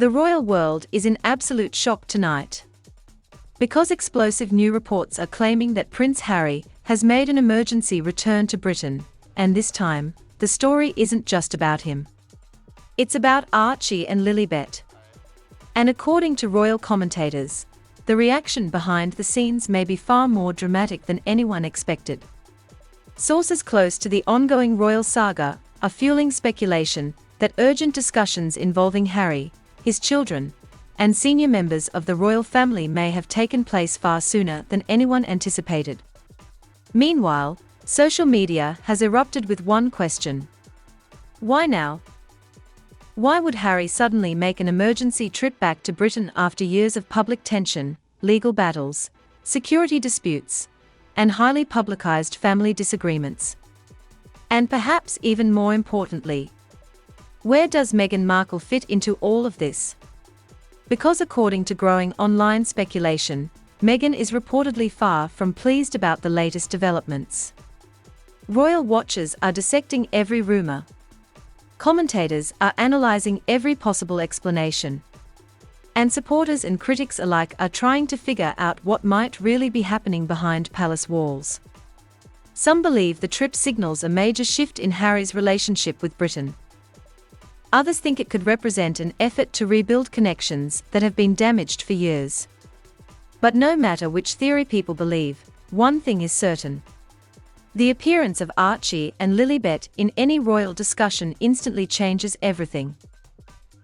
The royal world is in absolute shock tonight, because explosive new reports are claiming that Prince Harry has made an emergency return to Britain, and this time, the story isn't just about him. It's about Archie and Lilibet. And according to royal commentators, the reaction behind the scenes may be far more dramatic than anyone expected. Sources close to the ongoing royal saga are fueling speculation that urgent discussions involving Harry, his children, and senior members of the royal family may have taken place far sooner than anyone anticipated. Meanwhile, social media has erupted with one question. Why now? Why would Harry suddenly make an emergency trip back to Britain after years of public tension, legal battles, security disputes, and highly publicized family disagreements? And perhaps even more importantly, where does Meghan Markle fit into all of this? Because according to growing online speculation, Meghan is reportedly far from pleased about the latest developments. Royal watchers are dissecting every rumor. Commentators are analyzing every possible explanation. And supporters and critics alike are trying to figure out what might really be happening behind palace walls. Some believe the trip signals a major shift in Harry's relationship with Britain. Others think it could represent an effort to rebuild connections that have been damaged for years. But no matter which theory people believe, one thing is certain. The appearance of Archie and Lilibet in any royal discussion instantly changes everything.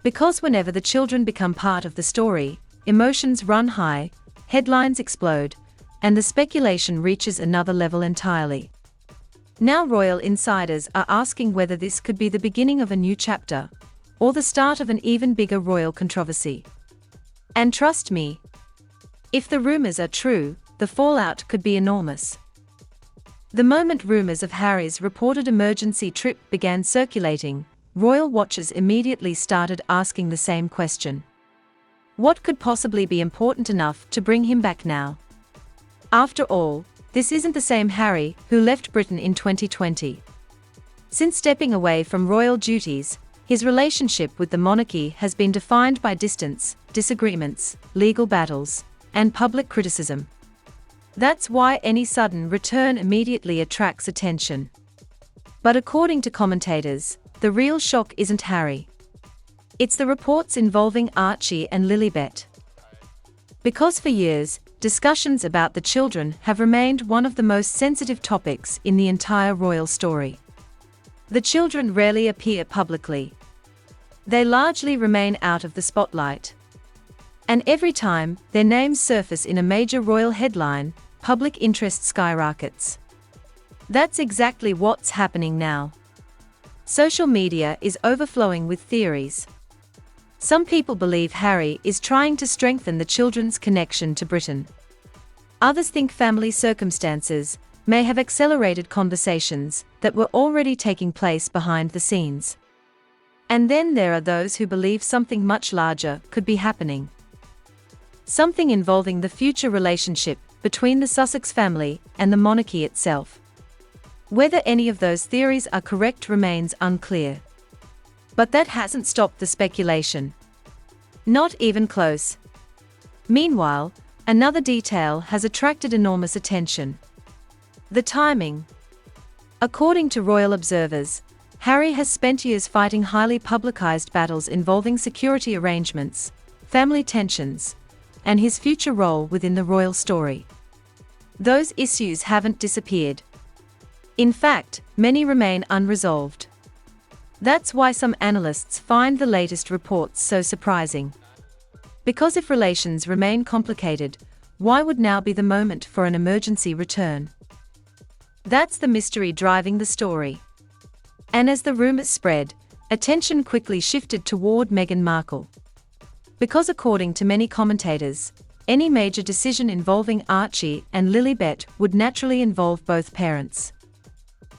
Because whenever the children become part of the story, emotions run high, headlines explode, and the speculation reaches another level entirely. Now royal insiders are asking whether this could be the beginning of a new chapter, or the start of an even bigger royal controversy. And trust me, if the rumors are true, the fallout could be enormous. The moment rumors of Harry's reported emergency trip began circulating, royal watchers immediately started asking the same question. What could possibly be important enough to bring him back now? After all, this isn't the same Harry who left Britain in 2020. Since stepping away from royal duties, his relationship with the monarchy has been defined by distance, disagreements, legal battles, and public criticism. That's why any sudden return immediately attracts attention. But according to commentators, the real shock isn't Harry. It's the reports involving Archie and Lilibet. Because for years, discussions about the children have remained one of the most sensitive topics in the entire royal story. The children rarely appear publicly. They largely remain out of the spotlight. And every time their names surface in a major royal headline, public interest skyrockets. That's exactly what's happening now. Social media is overflowing with theories. Some people believe Harry is trying to strengthen the children's connection to Britain. Others think family circumstances may have accelerated conversations that were already taking place behind the scenes. And then there are those who believe something much larger could be happening. Something involving the future relationship between the Sussex family and the monarchy itself. Whether any of those theories are correct remains unclear. But that hasn't stopped the speculation. Not even close. Meanwhile, another detail has attracted enormous attention. The timing. According to royal observers, Harry has spent years fighting highly publicized battles involving security arrangements, family tensions, and his future role within the royal story. Those issues haven't disappeared. In fact, many remain unresolved. That's why some analysts find the latest reports so surprising. Because if relations remain complicated, why would now be the moment for an emergency return? That's the mystery driving the story. And as the rumors spread, attention quickly shifted toward Meghan Markle. Because according to many commentators, any major decision involving Archie and Lilibet would naturally involve both parents.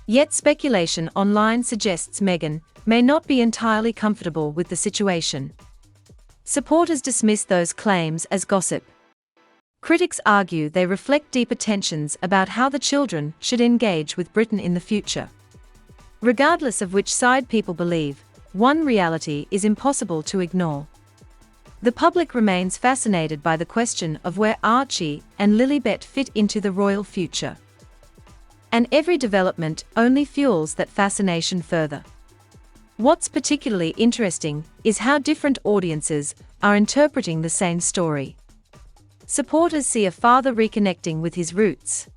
Yet speculation online suggests Meghan may not be entirely comfortable with the situation. Supporters dismiss those claims as gossip. Critics argue they reflect deeper tensions about how the children should engage with Britain in the future. Regardless of which side people believe, one reality is impossible to ignore. The public remains fascinated by the question of where Archie and Lilibet fit into the royal future. And every development only fuels that fascination further. What's particularly interesting is how different audiences are interpreting the same story. Supporters see a father reconnecting with his roots.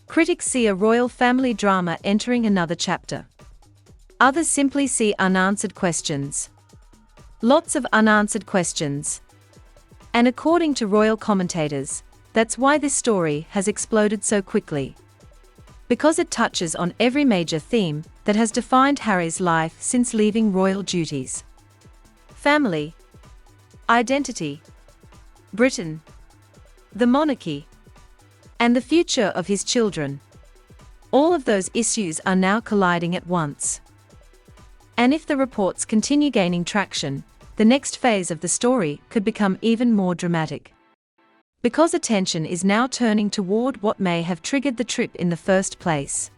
Critics see a royal family drama entering another chapter. Others simply see unanswered questions. Lots of unanswered questions. And according to royal commentators, that's why this story has exploded so quickly. Because it touches on every major theme that has defined Harry's life since leaving royal duties. Family, identity, Britain, the monarchy, and the future of his children. All of those issues are now colliding at once. And if the reports continue gaining traction, the next phase of the story could become even more dramatic. Because attention is now turning toward what may have triggered the trip in the first place.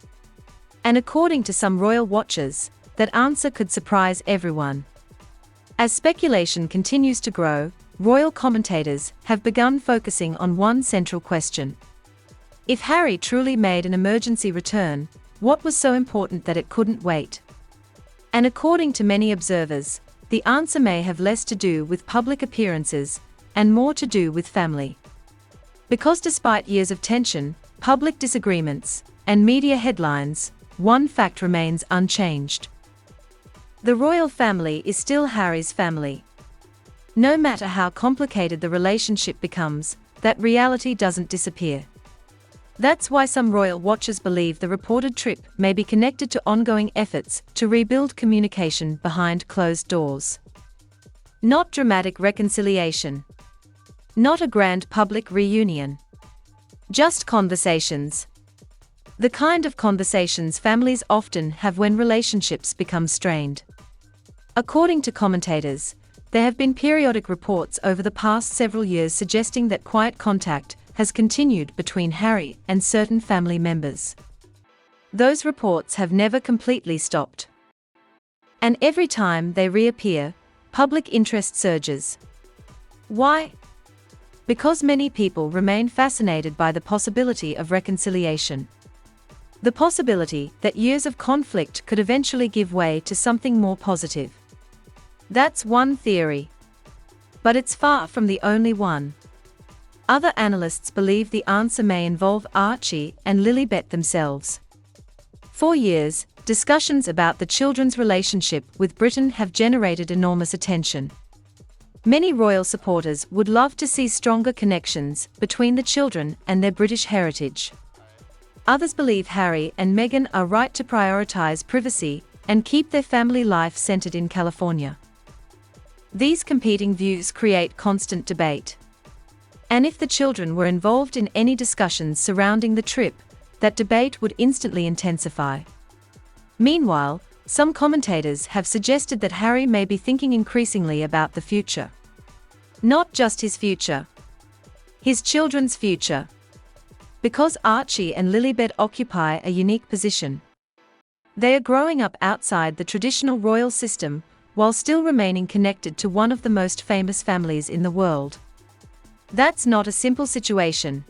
And according to some royal watchers, that answer could surprise everyone. As speculation continues to grow, royal commentators have begun focusing on one central question. If Harry truly made an emergency return, what was so important that it couldn't wait? And according to many observers, the answer may have less to do with public appearances and more to do with family. Because despite years of tension, public disagreements, and media headlines, one fact remains unchanged. The royal family is still Harry's family. No matter how complicated the relationship becomes, that reality doesn't disappear. That's why some royal watchers believe the reported trip may be connected to ongoing efforts to rebuild communication behind closed doors. Not dramatic reconciliation. Not a grand public reunion. Just conversations. The kind of conversations families often have when relationships become strained. According to commentators, there have been periodic reports over the past several years suggesting that quiet contact has continued between Harry and certain family members. Those reports have never completely stopped. And every time they reappear, public interest surges. Why? Because many people remain fascinated by the possibility of reconciliation. The possibility that years of conflict could eventually give way to something more positive. That's one theory. But it's far from the only one. Other analysts believe the answer may involve Archie and Lilibet themselves. For years, discussions about the children's relationship with Britain have generated enormous attention. Many royal supporters would love to see stronger connections between the children and their British heritage. Others believe Harry and Meghan are right to prioritize privacy and keep their family life centered in California. These competing views create constant debate. And if the children were involved in any discussions surrounding the trip, that debate would instantly intensify. Meanwhile, some commentators have suggested that Harry may be thinking increasingly about the future. Not just his future. His children's future. Because Archie and Lilibet occupy a unique position. They are growing up outside the traditional royal system, while still remaining connected to one of the most famous families in the world. That's not a simple situation.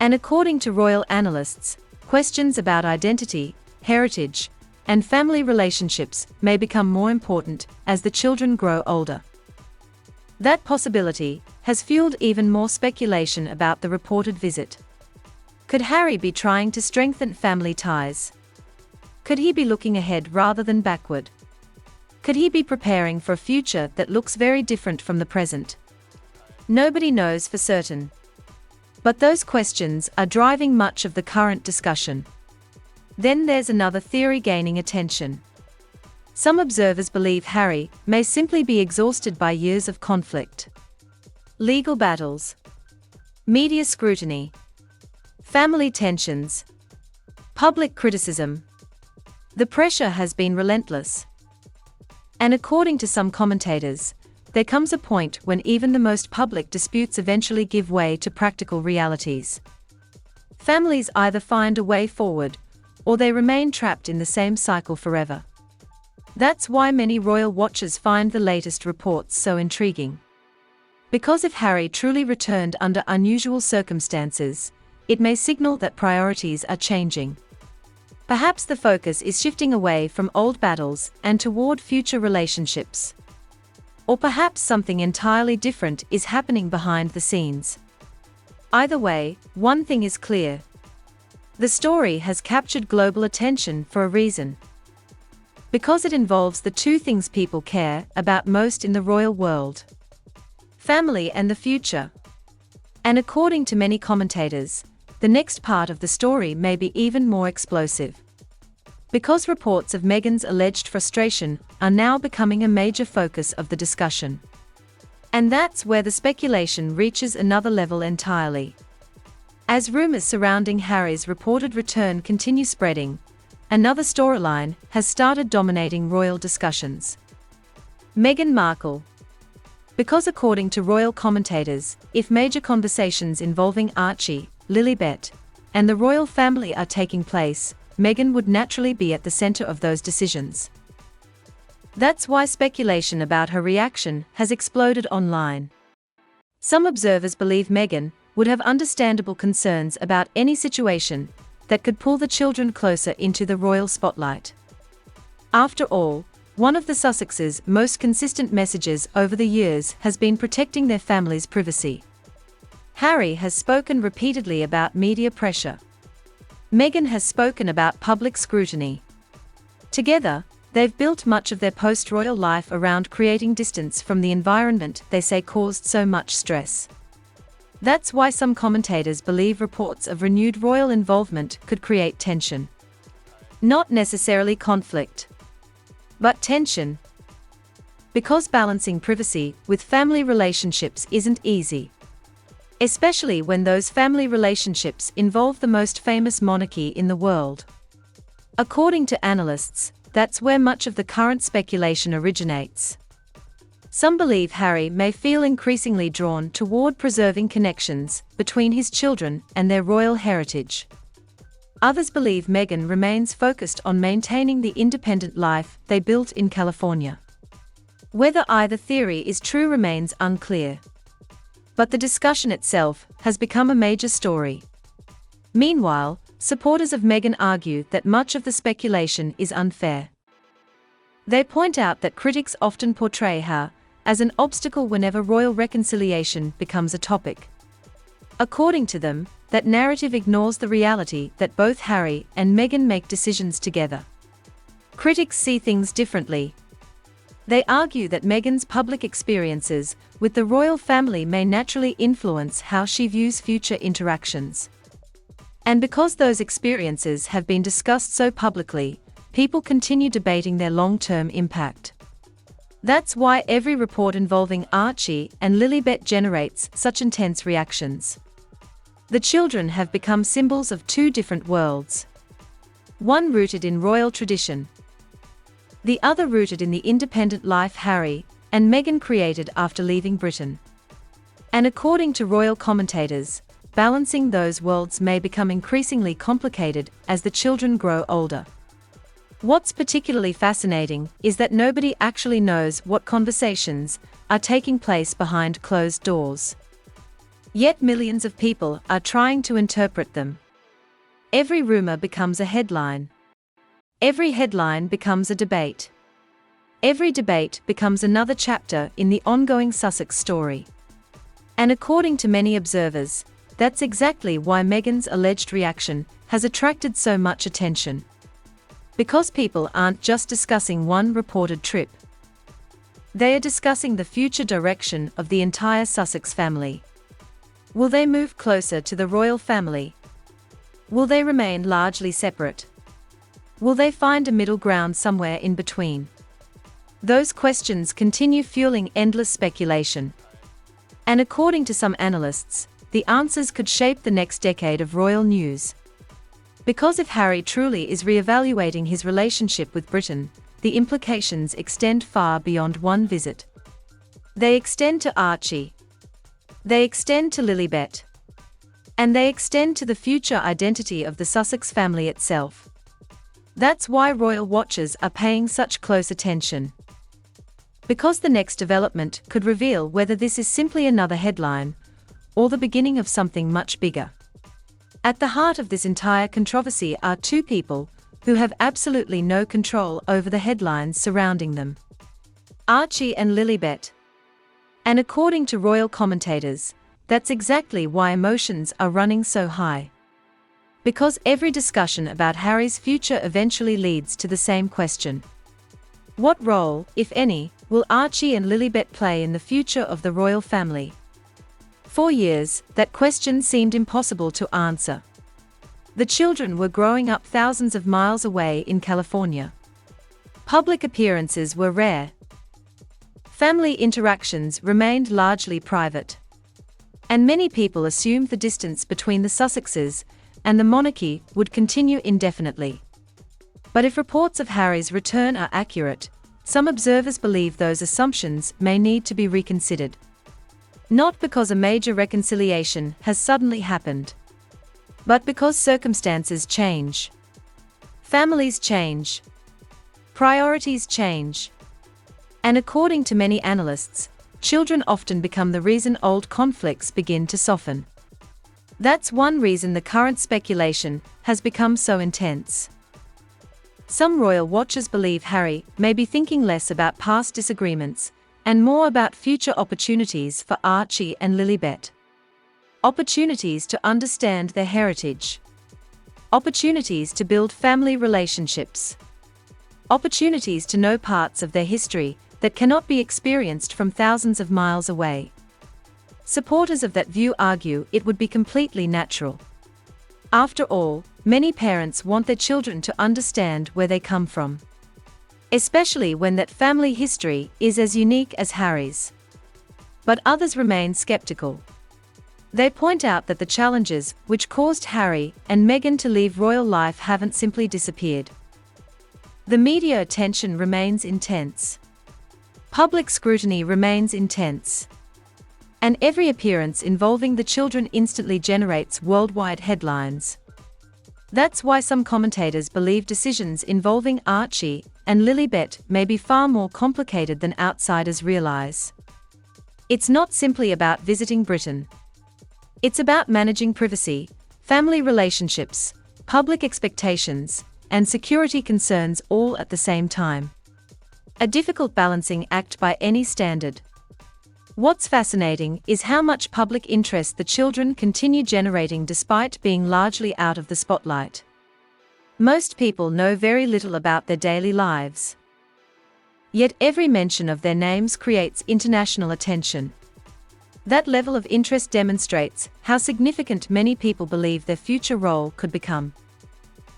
And according to royal analysts, questions about identity, heritage, and family relationships may become more important as the children grow older. That possibility has fueled even more speculation about the reported visit. Could Harry be trying to strengthen family ties? Could he be looking ahead rather than backward? Could he be preparing for a future that looks very different from the present? Nobody knows for certain. But those questions are driving much of the current discussion. Then there's another theory gaining attention. Some observers believe Harry may simply be exhausted by years of conflict. Legal battles. Media scrutiny. Family tensions. Public criticism. The pressure has been relentless. And according to some commentators, there comes a point when even the most public disputes eventually give way to practical realities. Families either find a way forward, or they remain trapped in the same cycle forever. That's why many royal watchers find the latest reports so intriguing. Because if Harry truly returned under unusual circumstances, it may signal that priorities are changing. Perhaps the focus is shifting away from old battles and toward future relationships. Or perhaps something entirely different is happening behind the scenes. Either way, one thing is clear. The story has captured global attention for a reason. Because it involves the two things people care about most in the royal world: family and the future. And according to many commentators, the next part of the story may be even more explosive. Because reports of Meghan's alleged frustration are now becoming a major focus of the discussion. And that's where the speculation reaches another level entirely. As rumors surrounding Harry's reported return continue spreading, another storyline has started dominating royal discussions. Meghan Markle. Because according to royal commentators, if major conversations involving Archie, Lilibet, and the royal family are taking place, Meghan would naturally be at the center of those decisions. That's why speculation about her reaction has exploded online. Some observers believe Meghan would have understandable concerns about any situation that could pull the children closer into the royal spotlight. After all, one of the Sussexes' most consistent messages over the years has been protecting their family's privacy. Harry has spoken repeatedly about media pressure. Meghan has spoken about public scrutiny. Together, they've built much of their post-royal life around creating distance from the environment they say caused so much stress. That's why some commentators believe reports of renewed royal involvement could create tension. Not necessarily conflict, but tension. Because balancing privacy with family relationships isn't easy. Especially when those family relationships involve the most famous monarchy in the world. According to analysts, that's where much of the current speculation originates. Some believe Harry may feel increasingly drawn toward preserving connections between his children and their royal heritage. Others believe Meghan remains focused on maintaining the independent life they built in California. Whether either theory is true remains unclear. But the discussion itself has become a major story. Meanwhile, supporters of Meghan argue that much of the speculation is unfair. They point out that critics often portray her as an obstacle whenever royal reconciliation becomes a topic. According to them, that narrative ignores the reality that both Harry and Meghan make decisions together. Critics see things differently. They argue that Meghan's public experiences with the royal family may naturally influence how she views future interactions. And because those experiences have been discussed so publicly, people continue debating their long-term impact. That's why every report involving Archie and Lilibet generates such intense reactions. The children have become symbols of two different worlds. One rooted in royal tradition. The other rooted in the independent life Harry and Meghan created after leaving Britain. And according to royal commentators, balancing those worlds may become increasingly complicated as the children grow older. What's particularly fascinating is that nobody actually knows what conversations are taking place behind closed doors. Yet millions of people are trying to interpret them. Every rumor becomes a headline. Every headline becomes a debate. Every debate becomes another chapter in the ongoing Sussex story. And according to many observers, that's exactly why Meghan's alleged reaction has attracted so much attention. Because people aren't just discussing one reported trip. They are discussing the future direction of the entire Sussex family. Will they move closer to the royal family? Will they remain largely separate? Will they find a middle ground somewhere in between? Those questions continue fueling endless speculation. And according to some analysts, the answers could shape the next decade of royal news. Because if Harry truly is re-evaluating his relationship with Britain, the implications extend far beyond one visit. They extend to Archie. They extend to Lilibet. And they extend to the future identity of the Sussex family itself. That's why royal watchers are paying such close attention. Because the next development could reveal whether this is simply another headline, or the beginning of something much bigger. At the heart of this entire controversy are two people who have absolutely no control over the headlines surrounding them: Archie and Lilibet. And according to royal commentators, that's exactly why emotions are running so high. Because every discussion about Harry's future eventually leads to the same question. What role, if any, will Archie and Lilibet play in the future of the royal family? For years, that question seemed impossible to answer. The children were growing up thousands of miles away in California. Public appearances were rare. Family interactions remained largely private. And many people assumed the distance between the Sussexes and the monarchy would continue indefinitely. But if reports of Harry's return are accurate, some observers believe those assumptions may need to be reconsidered. Not because a major reconciliation has suddenly happened, but because circumstances change. Families change. Priorities change. And according to many analysts, children often become the reason old conflicts begin to soften. That's one reason the current speculation has become so intense. Some royal watchers believe Harry may be thinking less about past disagreements and more about future opportunities for Archie and Lilibet. Opportunities to understand their heritage. Opportunities to build family relationships. Opportunities to know parts of their history that cannot be experienced from thousands of miles away. Supporters of that view argue it would be completely natural. After all, many parents want their children to understand where they come from, especially when that family history is as unique as Harry's. But others remain skeptical. They point out that the challenges which caused Harry and Meghan to leave royal life haven't simply disappeared. The media attention remains intense. Public scrutiny remains intense. And every appearance involving the children instantly generates worldwide headlines. That's why some commentators believe decisions involving Archie and Lilibet may be far more complicated than outsiders realize. It's not simply about visiting Britain. It's about managing privacy, family relationships, public expectations, and security concerns all at the same time. A difficult balancing act by any standard. What's fascinating is how much public interest the children continue generating despite being largely out of the spotlight. Most people know very little about their daily lives. Yet every mention of their names creates international attention. That level of interest demonstrates how significant many people believe their future role could become.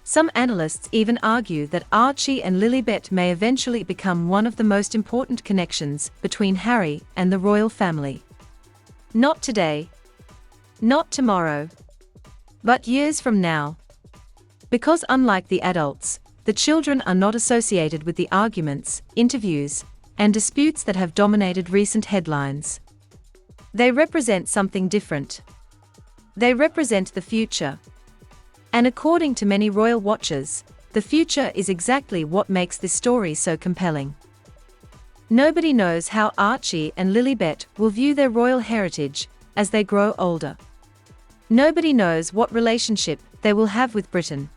Some analysts even argue that Archie and Lilibet may eventually become one of the most important connections between Harry and the royal family. Not today. Not tomorrow. But years from now. Because unlike the adults, the children are not associated with the arguments, interviews, and disputes that have dominated recent headlines. They represent something different. They represent the future. And according to many royal watchers, the future is exactly what makes this story so compelling. Nobody knows how Archie and Lilibet will view their royal heritage as they grow older. Nobody knows what relationship they will have with Britain.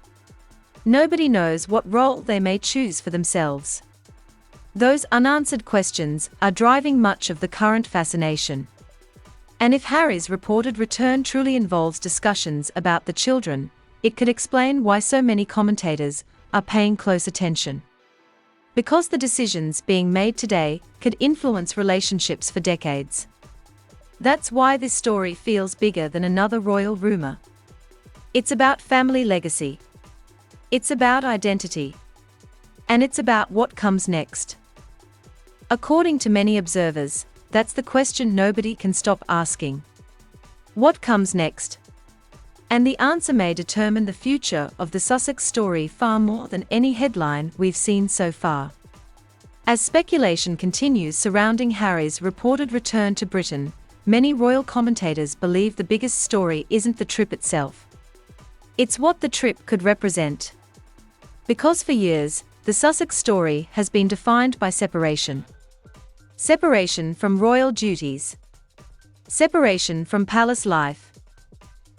Nobody knows what role they may choose for themselves. Those unanswered questions are driving much of the current fascination. And if Harry's reported return truly involves discussions about the children, it could explain why so many commentators are paying close attention. Because the decisions being made today could influence relationships for decades. That's why this story feels bigger than another royal rumor. It's about family legacy. It's about identity. And it's about what comes next. According to many observers, that's the question nobody can stop asking. What comes next? And the answer may determine the future of the Sussex story far more than any headline we've seen so far. As speculation continues surrounding Harry's reported return to Britain, many royal commentators believe the biggest story isn't the trip itself. It's what the trip could represent. Because for years, the Sussex story has been defined by separation. Separation from royal duties. Separation from palace life.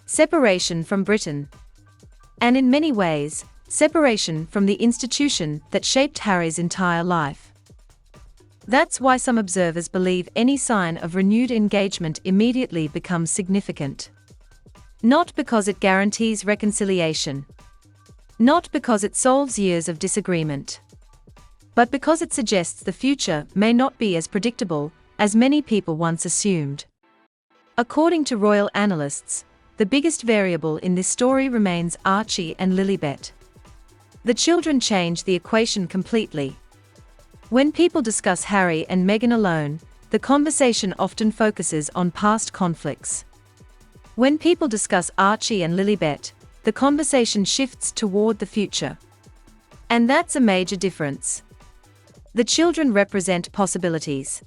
Separation from Britain. And in many ways, separation from the institution that shaped Harry's entire life. That's why some observers believe any sign of renewed engagement immediately becomes significant. Not because it guarantees reconciliation. Not because it solves years of disagreement. But because it suggests the future may not be as predictable as many people once assumed. According to royal analysts, the biggest variable in this story remains Archie and Lilibet. The children change the equation completely. When people discuss Harry and Meghan alone, the conversation often focuses on past conflicts. When people discuss Archie and Lilibet, the conversation shifts toward the future. And that's a major difference. The children represent possibilities.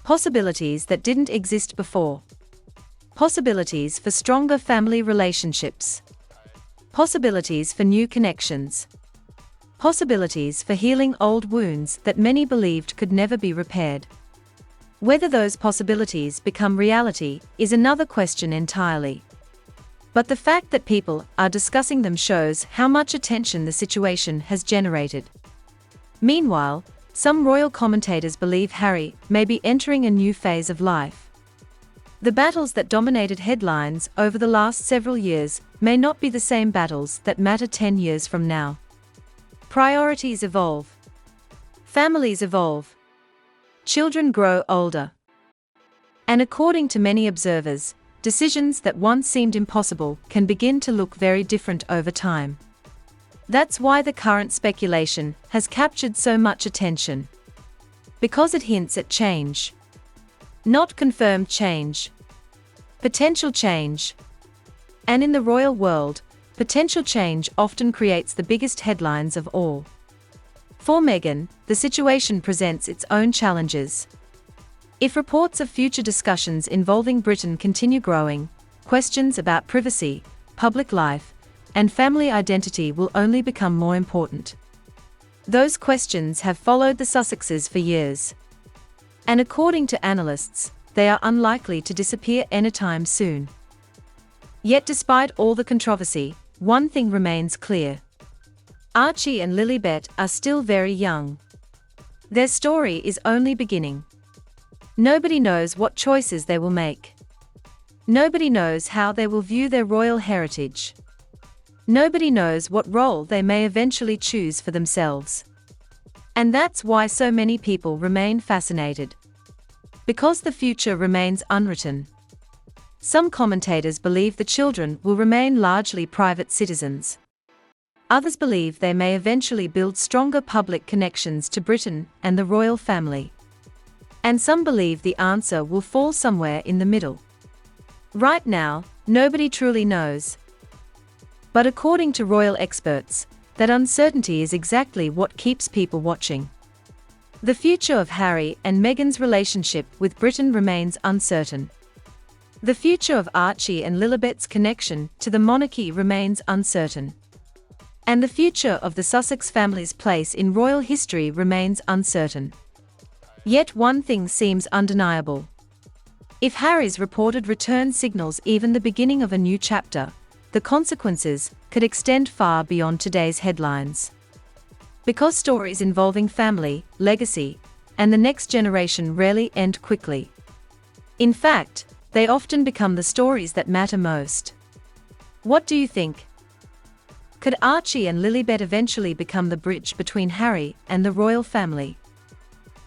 Possibilities that didn't exist before. Possibilities for stronger family relationships. Possibilities for new connections. Possibilities for healing old wounds that many believed could never be repaired. Whether those possibilities become reality is another question entirely. But the fact that people are discussing them shows how much attention the situation has generated. Meanwhile, some royal commentators believe Harry may be entering a new phase of life. The battles that dominated headlines over the last several years may not be the same battles that matter 10 years from now. Priorities evolve. Families evolve. Children grow older. And according to many observers, decisions that once seemed impossible can begin to look very different over time. That's why the current speculation has captured so much attention. Because it hints at change. Not confirmed change. Potential change. And in the royal world, potential change often creates the biggest headlines of all. For Meghan, the situation presents its own challenges. If reports of future discussions involving Britain continue growing, questions about privacy, public life, and family identity will only become more important. Those questions have followed the Sussexes for years. And according to analysts, they are unlikely to disappear anytime soon. Yet despite all the controversy, one thing remains clear. Archie and Lilibet are still very young. Their story is only beginning. Nobody knows what choices they will make. Nobody knows how they will view their royal heritage. Nobody knows what role they may eventually choose for themselves. And that's why so many people remain fascinated. Because the future remains unwritten. Some commentators believe the children will remain largely private citizens. Others believe they may eventually build stronger public connections to Britain and the royal family. And some believe the answer will fall somewhere in the middle. Right now, nobody truly knows. But according to royal experts, that uncertainty is exactly what keeps people watching. The future of Harry and Meghan's relationship with Britain remains uncertain. The future of Archie and Lilibet's connection to the monarchy remains uncertain. And the future of the Sussex family's place in royal history remains uncertain. Yet one thing seems undeniable. If Harry's reported return signals even the beginning of a new chapter, the consequences could extend far beyond today's headlines. Because stories involving family, legacy, and the next generation rarely end quickly. In fact, they often become the stories that matter most. What do you think? Could Archie and Lilibet eventually become the bridge between Harry and the royal family?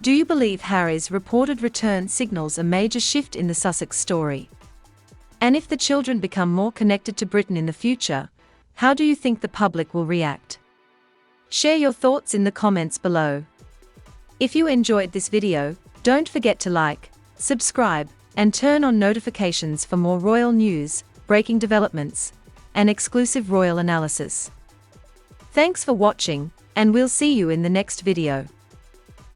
Do you believe Harry's reported return signals a major shift in the Sussex story? And if the children become more connected to Britain in the future, how do you think the public will react? Share your thoughts in the comments below. If you enjoyed this video, don't forget to like, subscribe, and turn on notifications for more royal news, breaking developments, and exclusive royal analysis. Thanks for watching, and we'll see you in the next video.